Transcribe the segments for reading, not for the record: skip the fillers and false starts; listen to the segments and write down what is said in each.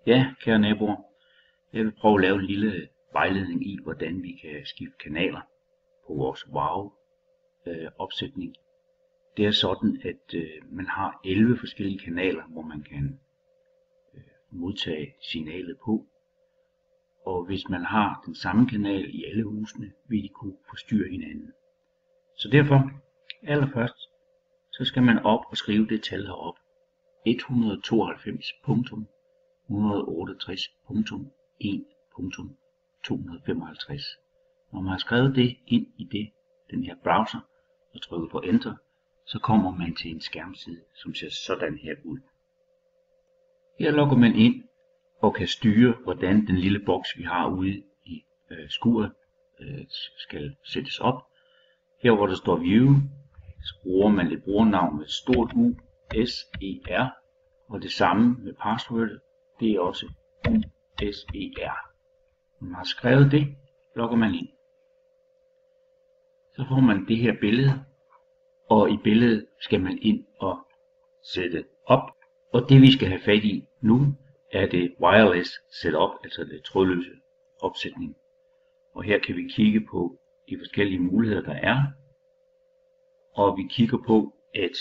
Ja, kære naboer, jeg vil prøve at lave en lille vejledning i, hvordan vi kan skifte kanaler på vores WOW-opsætning. Det er sådan, at man har 11 forskellige kanaler, hvor man kan modtage signalet på. Og hvis man har den samme kanal i alle husene, vil de kunne forstyrre hinanden. Så derfor, allerførst, så skal man op og skrive det tal herop. 192.168.1.255. Når man har skrevet det ind i den her browser og trykker på Enter, så kommer man til en skærmside, som ser sådan her ud. Her logger man ind og kan styre, hvordan den lille boks, vi har ude i skuret, skal sættes op. Her hvor der står View, så bruger man et brugernavn med stort U, S-E-R, og det samme med passwordet, det er også U-S-E-R. Når man har skrevet det, logger man ind. Så får man det her billede, og i billedet skal man ind og sætte op. Og det vi skal have fat i nu, er det wireless setup, altså det trådløse opsætning. Og her kan vi kigge på de forskellige muligheder, der er. Og vi kigger på, at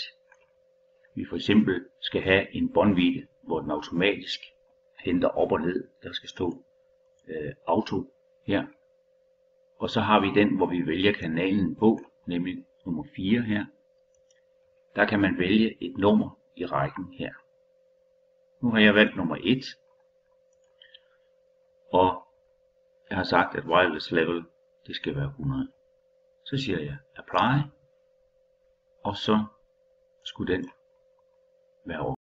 vi for eksempel skal have en båndvidde, hvor den automatisk henter op og ned. Der skal stå auto her. Og så har vi den, hvor vi vælger kanalen på, nemlig nummer 4 her. Der kan man vælge et nummer i rækken her. Nu har jeg valgt nummer 1. Og jeg har sagt, at wireless level, det skal være 100. Så siger jeg apply. Og så skulle den være over.